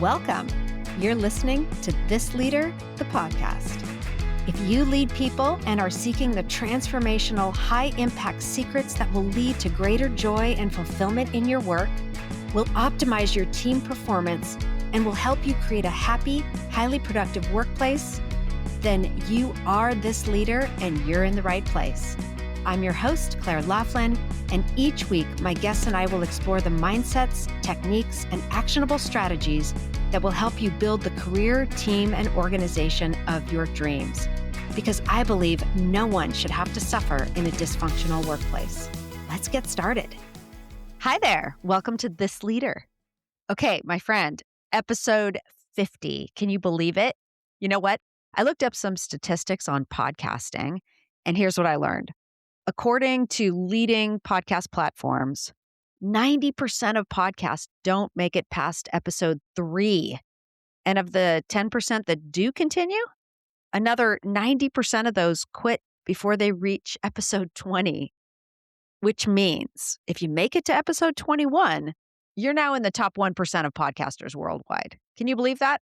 Welcome. You're listening to This Leader, the podcast. If you lead people and are seeking the transformational, high-impact secrets that will lead to greater joy and fulfillment in your work, will optimize your team performance, and will help you create a happy, highly productive workplace, then you are this leader and you're in the right place. I'm your host, Claire Laughlin, and each week my guests and I will explore the mindsets, techniques, and actionable strategies that will help you build the career, team, and organization of your dreams. Because I believe no one should have to suffer in a dysfunctional workplace. Let's get started. Hi there. Welcome to This Leader. Okay, my friend, episode 50. Can you believe it? You know what? I looked up some statistics on podcasting, and here's what I learned. According to leading podcast platforms, 90% of podcasts don't make it past episode 3. And of the 10% that do continue, another 90% of those quit before they reach episode 20, which means if you make it to episode 21, you're now in the top 1% of podcasters worldwide. Can you believe that?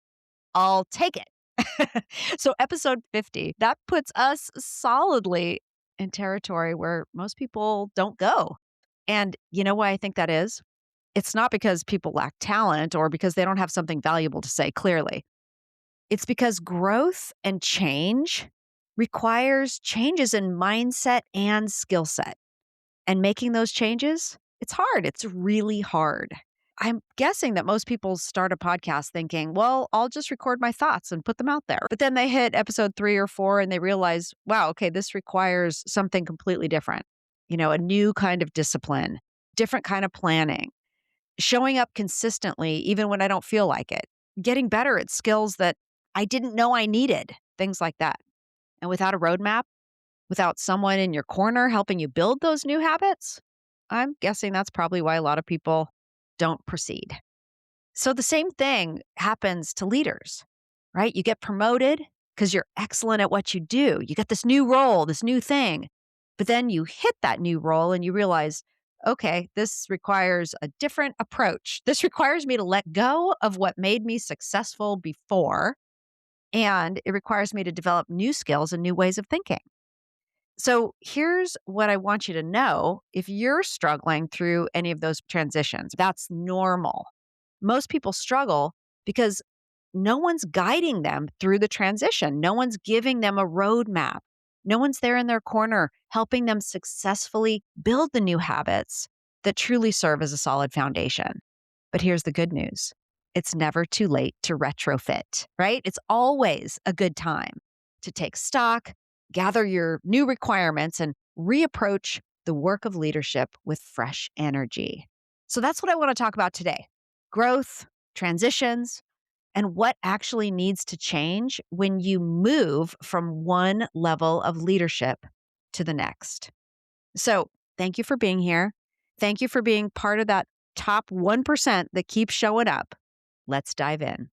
I'll take it. So episode 50, that puts us solidly in territory where most people don't go. And you know why I think that is? It's not because people lack talent or because they don't have something valuable to say clearly. It's because growth and change requires changes in mindset and skill set. And making those changes, it's hard. It's really hard. I'm guessing that most people start a podcast thinking, well, I'll just record my thoughts and put them out there. But then they hit episode 3 or 4 and they realize, wow, okay, this requires something completely different. A new kind of discipline, different kind of planning, showing up consistently, even when I don't feel like it, getting better at skills that I didn't know I needed, things like that. And without a roadmap, without someone in your corner helping you build those new habits, I'm guessing that's probably why a lot of people don't proceed. So the same thing happens to leaders, right? You get promoted because you're excellent at what you do. You get this new role, this new thing, but then you hit that new role and you realize, okay, this requires a different approach. This requires me to let go of what made me successful before, and it requires me to develop new skills and new ways of thinking. So here's what I want you to know. If you're struggling through any of those transitions, that's normal. Most people struggle because no one's guiding them through the transition. No one's giving them a roadmap. No one's there in their corner helping them successfully build the new habits that truly serve as a solid foundation. But here's the good news. It's never too late to retrofit, right? It's always a good time to take stock, gather your new requirements, and reapproach the work of leadership with fresh energy. So that's what I want to talk about today. Growth, transitions, and what actually needs to change when you move from one level of leadership to the next. So thank you for being here. Thank you for being part of that top 1% that keeps showing up. Let's dive in.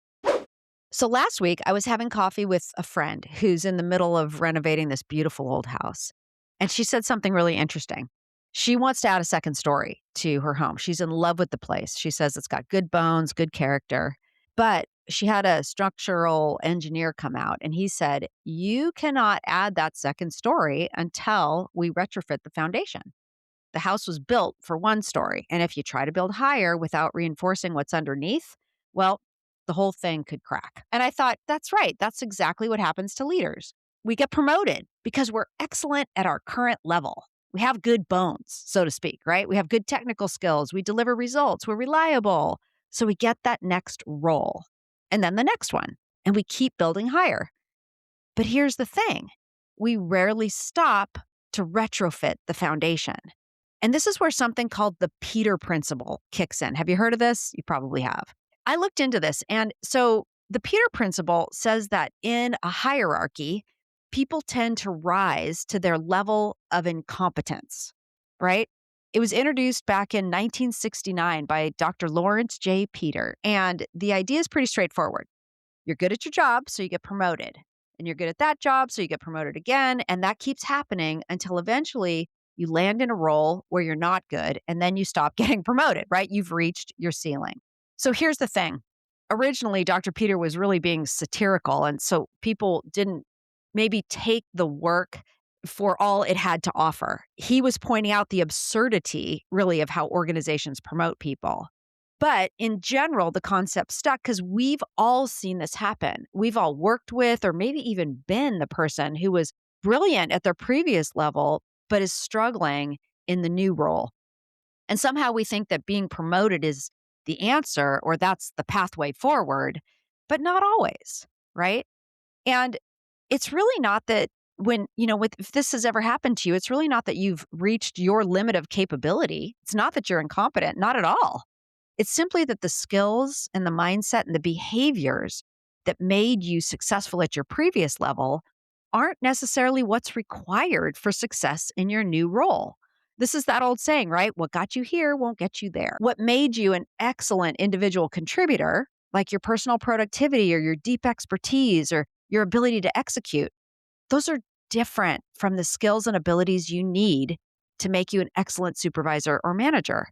So last week, I was having coffee with a friend who's in the middle of renovating this beautiful old house. And she said something really interesting. She wants to add a second story to her home. She's in love with the place. She says it's got good bones, good character. But she had a structural engineer come out and he said, you cannot add that second story until we retrofit the foundation. The house was built for one story. And if you try to build higher without reinforcing what's underneath, well, the whole thing could crack. And I thought, that's right. That's exactly what happens to leaders. We get promoted because we're excellent at our current level. We have good bones, so to speak, right? We have good technical skills. We deliver results. We're reliable. So we get that next role and then the next one, and we keep building higher. But here's the thing. We rarely stop to retrofit the foundation. And this is where something called the Peter Principle kicks in. Have you heard of this? You probably have. I looked into this. And so the Peter Principle says that in a hierarchy, people tend to rise to their level of incompetence, right? It was introduced back in 1969 by Dr. Lawrence J. Peter. And the idea is pretty straightforward. You're good at your job, so you get promoted. And you're good at that job, so you get promoted again. And that keeps happening until eventually you land in a role where you're not good. And then you stop getting promoted, right? You've reached your ceiling. So here's the thing. originally Dr. Peter was really being satirical. And so people didn't maybe take the work for all it had to offer. He was pointing out the absurdity, really, of how organizations promote people. But in general, the concept stuck because we've all seen this happen. We've all worked with, or maybe even been the person who was brilliant at their previous level, but is struggling in the new role. And somehow we think that being promoted is the answer or that's the pathway forward, but not always, right? And it's really not that if this has ever happened to you, it's really not that you've reached your limit of capability. It's not that you're incompetent, not at all. It's simply that the skills and the mindset and the behaviors that made you successful at your previous level aren't necessarily what's required for success in your new role. This is that old saying, right? What got you here won't get you there. What made you an excellent individual contributor, like your personal productivity or your deep expertise or your ability to execute, those are different from the skills and abilities you need to make you an excellent supervisor or manager.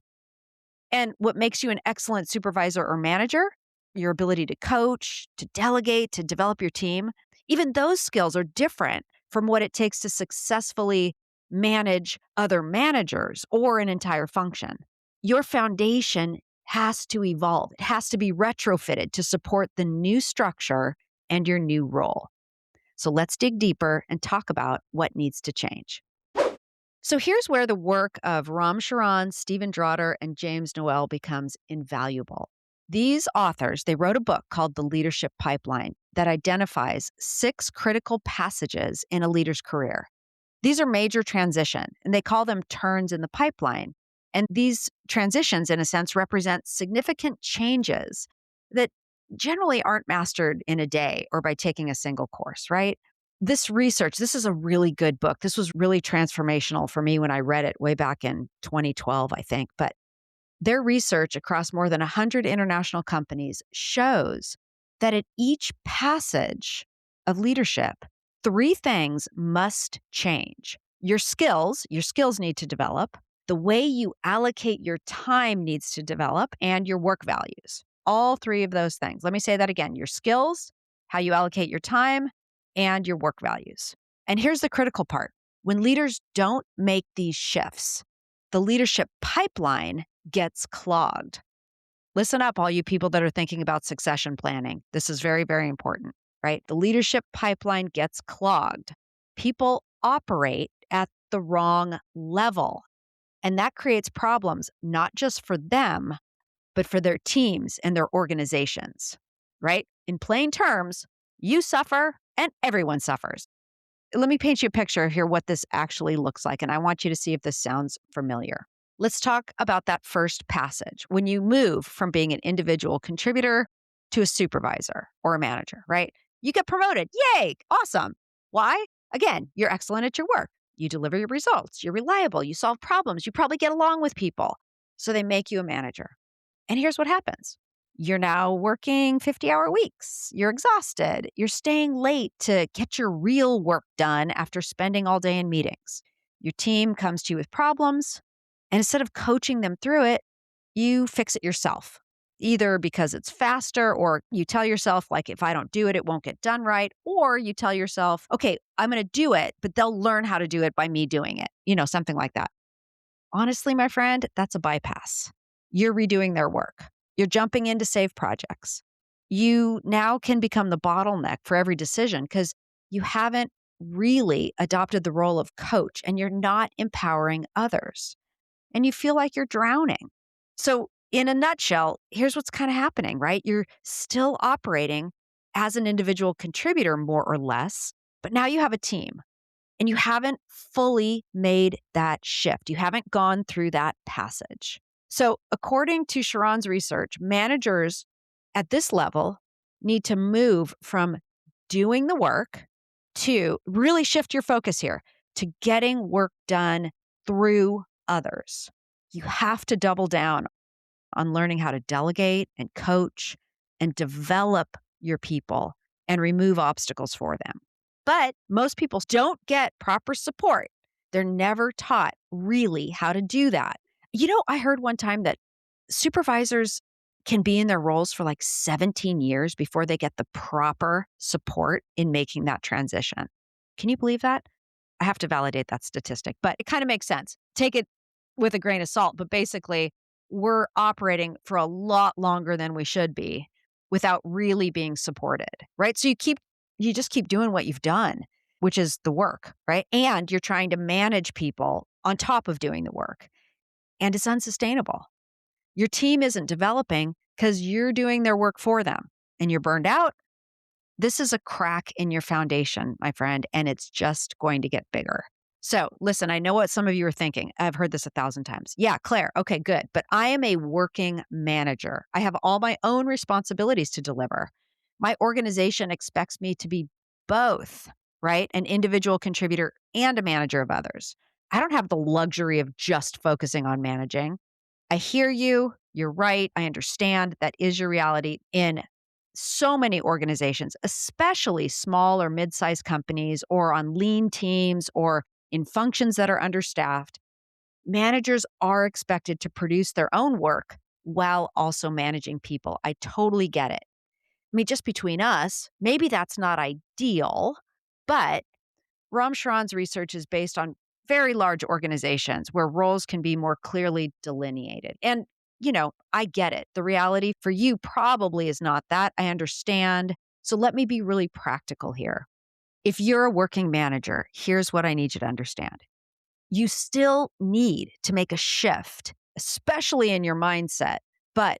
And what makes you an excellent supervisor or manager, your ability to coach, to delegate, to develop your team, even those skills are different from what it takes to successfully manage other managers or an entire function. Your foundation has to evolve. It has to be retrofitted to support the new structure and your new role. So let's dig deeper and talk about what needs to change. So here's where the work of Ram Charan, Stephen Drotter, and James Noel becomes invaluable. These authors, they wrote a book called The Leadership Pipeline that identifies 6 critical passages in a leader's career. These are major transition, and they call them turns in the pipeline. And these transitions, in a sense, represent significant changes that generally aren't mastered in a day or by taking a single course, right? This research, this is a really good book. This was really transformational for me when I read it way back in 2012, I think. But their research across more than 100 international companies shows that at each passage of leadership, 3 things must change. Your skills need to develop. The way you allocate your time needs to develop, and your work values. All 3 of those things. Let me say that again. Your skills, how you allocate your time, and your work values. And here's the critical part. When leaders don't make these shifts, the leadership pipeline gets clogged. Listen up, all you people that are thinking about succession planning. This is very, very important, right? The leadership pipeline gets clogged. People operate at the wrong level. And that creates problems, not just for them, but for their teams and their organizations, right? In plain terms, you suffer and everyone suffers. Let me paint you a picture here what this actually looks like, and I want you to see if this sounds familiar. Let's talk about that first passage. When you move from being an individual contributor to a supervisor or a manager, right? You get promoted. Yay! Awesome. Why? Again, you're excellent at your work. You deliver your results. You're reliable. You solve problems. You probably get along with people. So they make you a manager. And here's what happens. You're now working 50-hour weeks. You're exhausted. You're staying late to get your real work done after spending all day in meetings. Your team comes to you with problems, and instead of coaching them through it, you fix it yourself. Either because it's faster, or you tell yourself, like, if I don't do it, it won't get done right. Or you tell yourself, okay, I'm going to do it, but they'll learn how to do it by me doing it. Something like that. Honestly, my friend, that's a bypass. You're redoing their work. You're jumping in to save projects. You now can become the bottleneck for every decision because you haven't really adopted the role of coach, and you're not empowering others. And you feel like you're drowning. So in a nutshell, here's what's kind of happening, right? You're still operating as an individual contributor, more or less, but now you have a team and you haven't fully made that shift. You haven't gone through that passage. So according to Sharon's research, managers at this level need to move from doing the work to really shift your focus here to getting work done through others. You have to double down on learning how to delegate and coach and develop your people and remove obstacles for them. But most people don't get proper support. They're never taught really how to do that. I heard one time that supervisors can be in their roles for like 17 years before they get the proper support in making that transition. Can you believe that? I have to validate that statistic, but it kind of makes sense. Take it with a grain of salt, but basically, we're operating for a lot longer than we should be without really being supported, right? So you just keep doing what you've done, which is the work, right? And you're trying to manage people on top of doing the work, and it's unsustainable. Your team isn't developing because you're doing their work for them and you're burned out. This is a crack in your foundation, my friend, and it's just going to get bigger. So listen, I know what some of you are thinking. I've heard this 1,000 times. Yeah, Claire, okay, good. But I am a working manager. I have all my own responsibilities to deliver. My organization expects me to be both, right? An individual contributor and a manager of others. I don't have the luxury of just focusing on managing. I hear you. You're right. I understand that is your reality in so many organizations, especially small or mid-sized companies or on lean teams or in functions that are understaffed. Managers are expected to produce their own work while also managing people. I totally get it. I mean, just between us, maybe that's not ideal, but Ram Charan's research is based on very large organizations where roles can be more clearly delineated. And, I get it. The reality for you probably is not that. I understand. So let me be really practical here. If you're a working manager, here's what I need you to understand. You still need to make a shift, especially in your mindset, but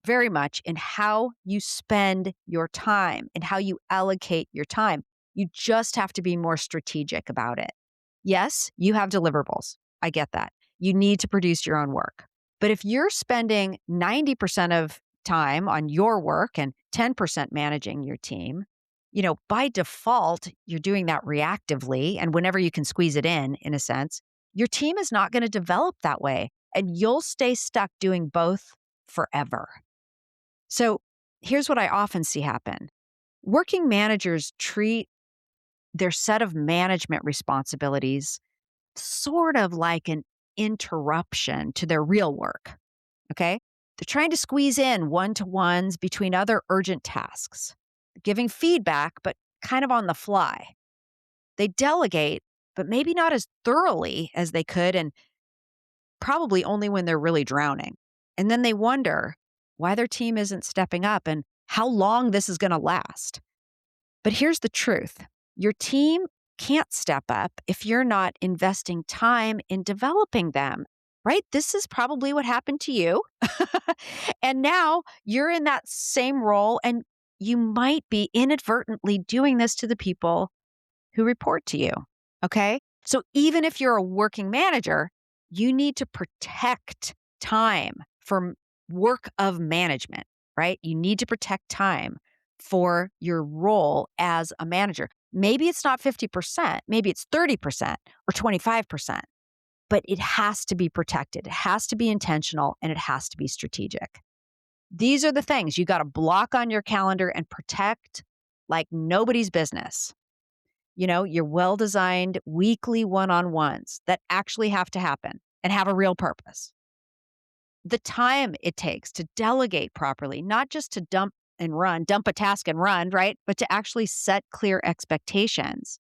very much in how you spend your time and how you allocate your time. You just have to be more strategic about it. Yes, you have deliverables. I get that. You need to produce your own work. But if you're spending 90% of time on your work and 10% managing your team, by default, you're doing that reactively. And whenever you can squeeze it in a sense, your team is not going to develop that way. And you'll stay stuck doing both forever. So here's what I often see happen. Working managers treat their set of management responsibilities sort of like an interruption to their real work. Okay? They're trying to squeeze in one-to-ones between other urgent tasks, giving feedback, but kind of on the fly. They delegate, but maybe not as thoroughly as they could, and probably only when they're really drowning. And then they wonder why their team isn't stepping up and how long this is going to last. But here's the truth. Your team can't step up if you're not investing time in developing them, right? This is probably what happened to you. And now you're in that same role, and you might be inadvertently doing this to the people who report to you. Okay. So even if you're a working manager, you need to protect time for work of management, right? You need to protect time for your role as a manager. Maybe it's not 50%, maybe it's 30% or 25%, but it has to be protected. It has to be intentional, and it has to be strategic. These are the things you got to block on your calendar and protect like nobody's business. Your well-designed weekly one-on-ones that actually have to happen and have a real purpose. The time it takes to delegate properly, not just to dump a task and run, right? But to actually set clear expectations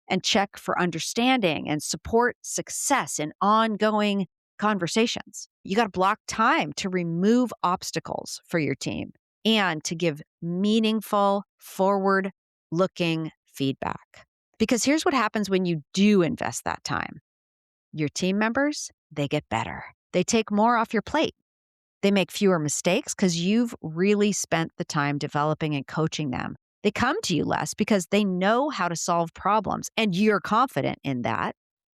and check for understanding and support success in ongoing conversations. You got to block time to remove obstacles for your team and to give meaningful, forward-looking feedback. Because here's what happens when you do invest that time. Your team members, they get better. They take more off your plate. They make fewer mistakes because you've really spent the time developing and coaching them. They come to you less because they know how to solve problems, and you're confident in that.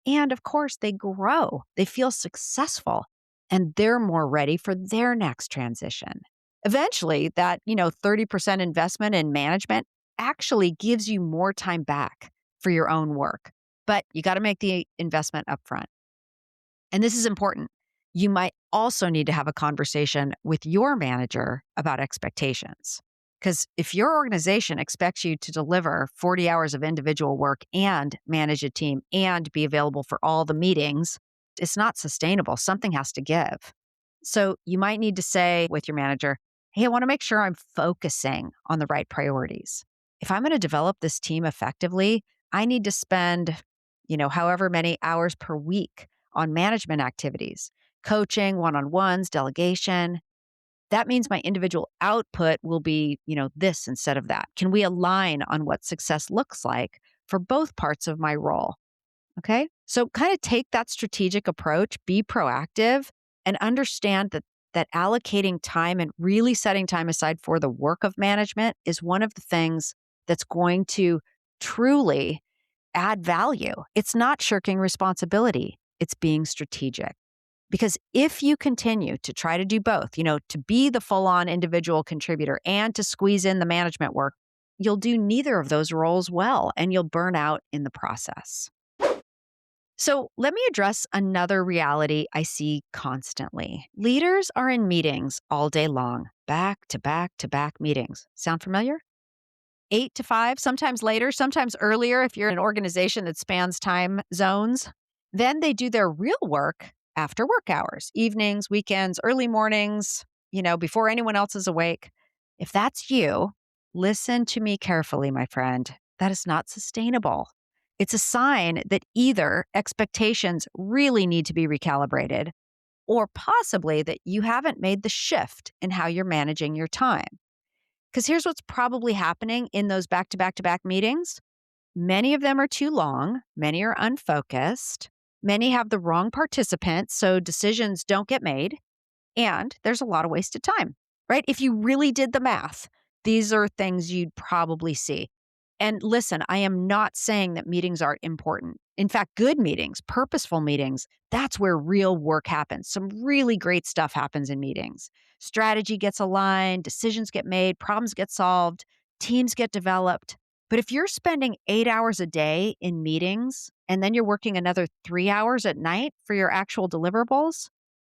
And of course, they grow. They feel successful, and they're more ready for their next transition. Eventually, that 30% investment in management actually gives you more time back for your own work. But you got to make the investment upfront. And this is important. You might also need to have a conversation with your manager about expectations. Because if your organization expects you to deliver 40 hours of individual work and manage a team and be available for all the meetings, it's not sustainable. Something has to give. So you might need to say with your manager, Hey, I want to make sure I'm focusing on the right priorities. If I'm going to develop this team effectively, I need to spend, however many hours per week on management activities, coaching, one-on-ones, delegation. That means my individual output will be, this instead of that. Can we align on what success looks like for both parts of my role? Okay. So kind of take that strategic approach, be proactive, and understand that allocating time and really setting time aside for the work of management is one of the things that's going to truly add value. It's not shirking responsibility. It's being strategic. Because if you continue to try to do both, to be the full on individual contributor and to squeeze in the management work, you'll do neither of those roles well and you'll burn out in the process. So let me address another reality I see constantly. Leaders are in meetings all day long, back to back to back meetings. Sound familiar? 8 to 5, sometimes later, sometimes earlier if you're in an organization that spans time zones. Then they do their real work after work hours, evenings, weekends, early mornings, before anyone else is awake. If that's you, listen to me carefully, my friend. That is not sustainable. It's a sign that either expectations really need to be recalibrated or possibly that you haven't made the shift in how you're managing your time. Because here's what's probably happening in those back to back to back meetings. Many of them are too long, many are unfocused, many have the wrong participants, so decisions don't get made, and there's a lot of wasted time, right? If you really did the math, these are things you'd probably see. And listen, I am not saying that meetings aren't important. In fact, good meetings, purposeful meetings, that's where real work happens. Some really great stuff happens in meetings. Strategy gets aligned, decisions get made, problems get solved, teams get developed. But if you're spending 8 hours a day in meetings and then you're working another 3 hours at night for your actual deliverables,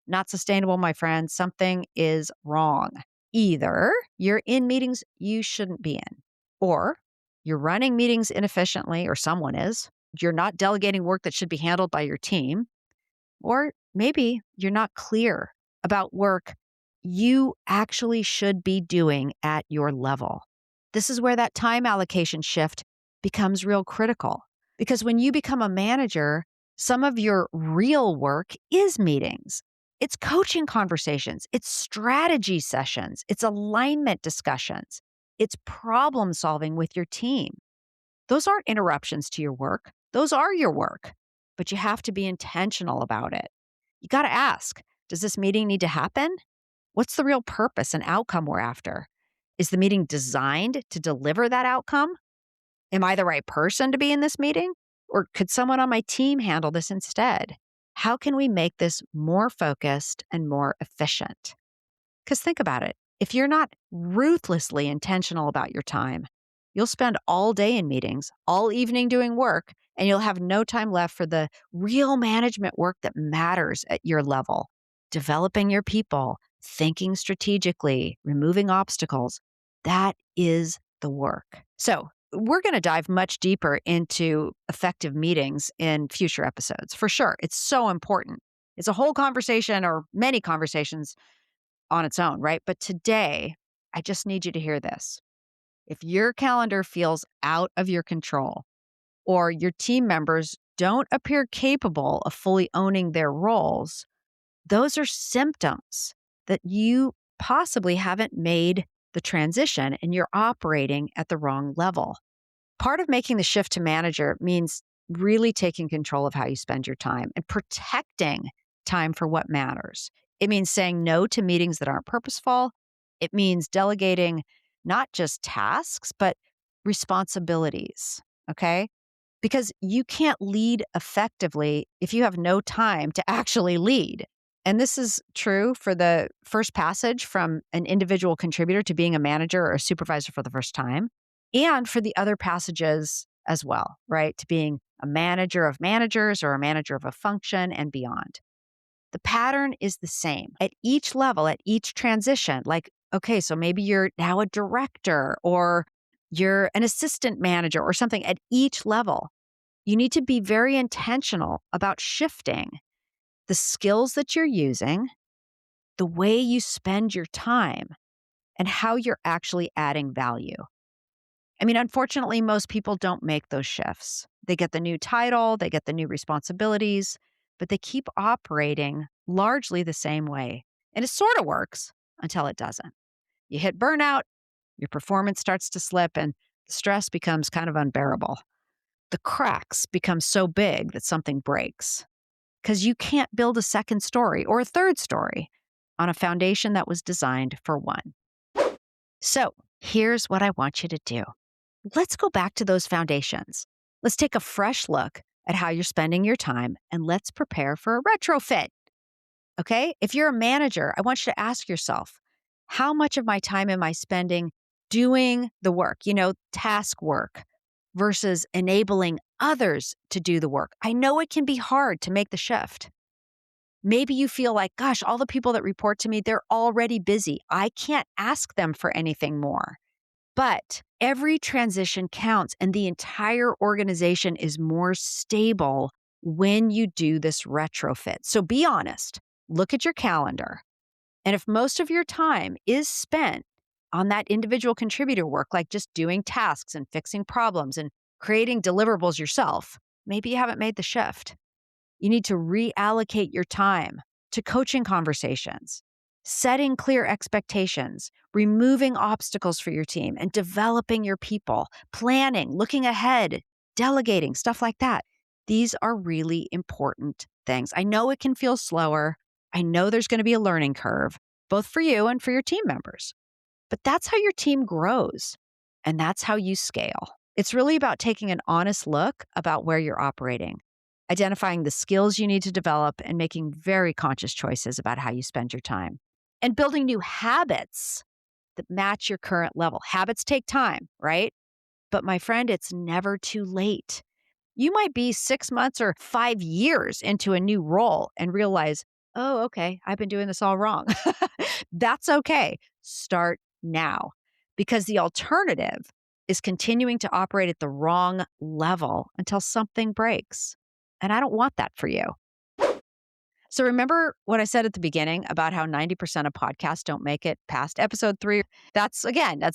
not sustainable, my friend. Something is wrong. Either you're in meetings you shouldn't be in, or you're running meetings inefficiently, or someone is. You're not delegating work that should be handled by your team, or maybe you're not clear about work you actually should be doing at your level. This is where that time allocation shift becomes real critical. Because when you become a manager, some of your real work is meetings. It's coaching conversations, it's strategy sessions, it's alignment discussions, it's problem solving with your team. Those aren't interruptions to your work. Those are your work, but you have to be intentional about it. You got to ask, does this meeting need to happen? What's the real purpose and outcome we're after? Is the meeting designed to deliver that outcome? Am I the right person to be in this meeting? Or could someone on my team handle this instead? How can we make this more focused and more efficient? Because think about it. If you're not ruthlessly intentional about your time, you'll spend all day in meetings, all evening doing work, and you'll have no time left for the real management work that matters at your level. Developing your people, thinking strategically, removing obstacles. That is the work. So, we're going to dive much deeper into effective meetings in future episodes. For sure. It's so important. It's a whole conversation or many conversations on its own, right? But today, I just need you to hear this. If your calendar feels out of your control or your team members don't appear capable of fully owning their roles, those are symptoms that you possibly haven't made the transition and you're operating at the wrong level. Part of making the shift to manager means really taking control of how you spend your time and protecting time for what matters. It means saying no to meetings that aren't purposeful. It means delegating not just tasks, but responsibilities. Okay. Because you can't lead effectively if you have no time to actually lead. And this is true for the first passage from an individual contributor to being a manager or a supervisor for the first time, and for the other passages as well, right? To being a manager of managers or a manager of a function and beyond. The pattern is the same at each level, at each transition. Like, okay, so maybe you're now a director or you're an assistant manager or something at each level. You need to be very intentional about shifting the skills that you're using, the way you spend your time, and how you're actually adding value. I mean, unfortunately, most people don't make those shifts. They get the new title, they get the new responsibilities, but they keep operating largely the same way. And it sort of works until it doesn't. You hit burnout, your performance starts to slip, and the stress becomes kind of unbearable. The cracks become so big that something breaks because you can't build a second story or a third story on a foundation that was designed for one. So here's what I want you to do. Let's go back to those foundations. Let's take a fresh look at how you're spending your time and let's prepare for a retrofit. Okay? If you're a manager, I want you to ask yourself, how much of my time am I spending doing the work, task work versus enabling others to do the work? I know it can be hard to make the shift. Maybe you feel like, gosh, all the people that report to me, they're already busy. I can't ask them for anything more. But every transition counts and the entire organization is more stable when you do this retrofit. So be honest, look at your calendar. And if most of your time is spent on that individual contributor work, like just doing tasks and fixing problems and creating deliverables yourself, maybe you haven't made the shift. You need to reallocate your time to coaching conversations, setting clear expectations, removing obstacles for your team, and developing your people, planning, looking ahead, delegating, stuff like that. These are really important things. I know it can feel slower. I know there's going to be a learning curve, both for you and for your team members. But that's how your team grows, and that's how you scale. It's really about taking an honest look about where you're operating, identifying the skills you need to develop, and making very conscious choices about how you spend your time. And building new habits that match your current level. Habits take time, right? But my friend, it's never too late. You might be 6 months or 5 years into a new role and realize, oh, okay, I've been doing this all wrong. That's okay. Start now, because the alternative is continuing to operate at the wrong level until something breaks. And I don't want that for you. So remember what I said at the beginning about how 90% of podcasts don't make it past episode 3? That's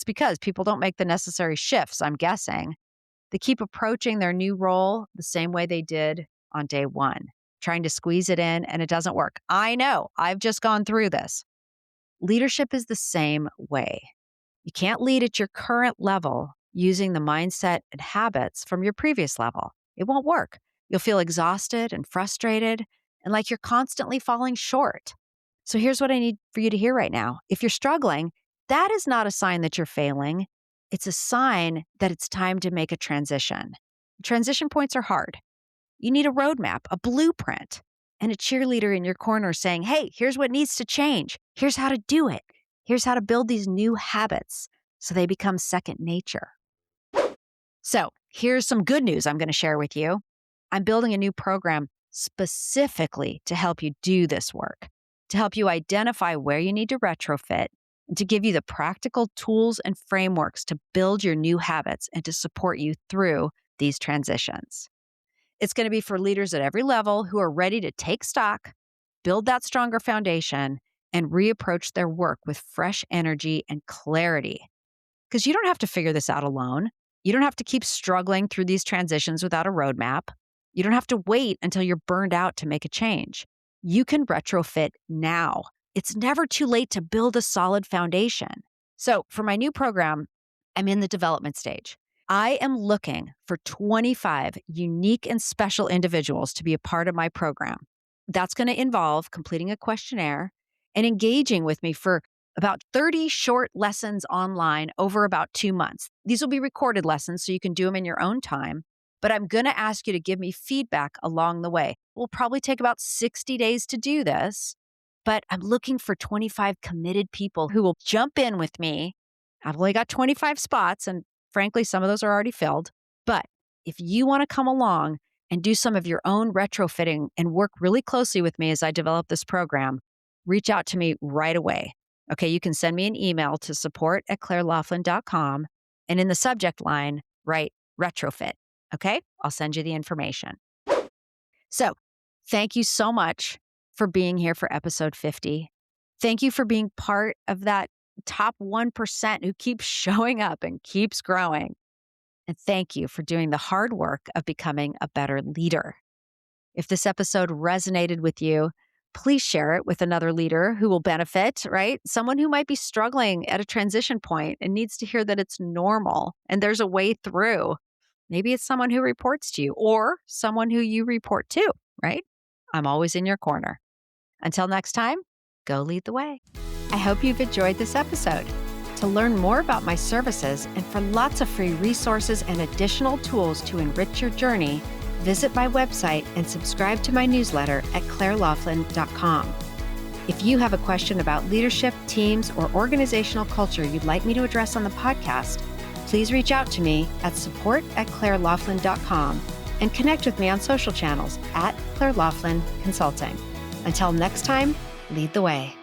because people don't make the necessary shifts, I'm guessing. They keep approaching their new role the same way they did on day 1, trying to squeeze it in, and it doesn't work. I know, I've just gone through this. Leadership is the same way. You can't lead at your current level using the mindset and habits from your previous level. It won't work. You'll feel exhausted and frustrated and like you're constantly falling short. So here's what I need for you to hear right now. If you're struggling, that is not a sign that you're failing. It's a sign that it's time to make a transition. Transition points are hard. You need a roadmap, a blueprint, and a cheerleader in your corner saying, hey, here's what needs to change. Here's how to do it. Here's how to build these new habits so they become second nature. So here's some good news I'm going to share with you. I'm building a new program specifically to help you do this work, to help you identify where you need to retrofit, and to give you the practical tools and frameworks to build your new habits and to support you through these transitions. It's going to be for leaders at every level who are ready to take stock, build that stronger foundation, and reapproach their work with fresh energy and clarity. Because you don't have to figure this out alone. You don't have to keep struggling through these transitions without a roadmap. You don't have to wait until you're burned out to make a change. You can retrofit now. It's never too late to build a solid foundation. So for my new program, I'm in the development stage. I am looking for 25 unique and special individuals to be a part of my program. That's going to involve completing a questionnaire and engaging with me for about 30 short lessons online over about 2 months. These will be recorded lessons so you can do them in your own time. But I'm going to ask you to give me feedback along the way. It will probably take about 60 days to do this, but I'm looking for 25 committed people who will jump in with me. I've only got 25 spots, and frankly, some of those are already filled. But if you want to come along and do some of your own retrofitting and work really closely with me as I develop this program, reach out to me right away. Okay, you can send me an email to support@clairelaughlin.com, and in the subject line, write retrofit. Okay, I'll send you the information. So thank you so much for being here for episode 50. Thank you for being part of that top 1% who keeps showing up and keeps growing. And thank you for doing the hard work of becoming a better leader. If this episode resonated with you, please share it with another leader who will benefit, right? Someone who might be struggling at a transition point and needs to hear that it's normal and there's a way through. Maybe it's someone who reports to you or someone who you report to, right? I'm always in your corner. Until next time, go lead the way. I hope you've enjoyed this episode. To learn more about my services and for lots of free resources and additional tools to enrich your journey, visit my website and subscribe to my newsletter at clairelaughlin.com. If you have a question about leadership, teams, or organizational culture you'd like me to address on the podcast, please reach out to me at support@clairelaughlin.com and connect with me on social channels at Claire Laughlin Consulting. Until next time, lead the way.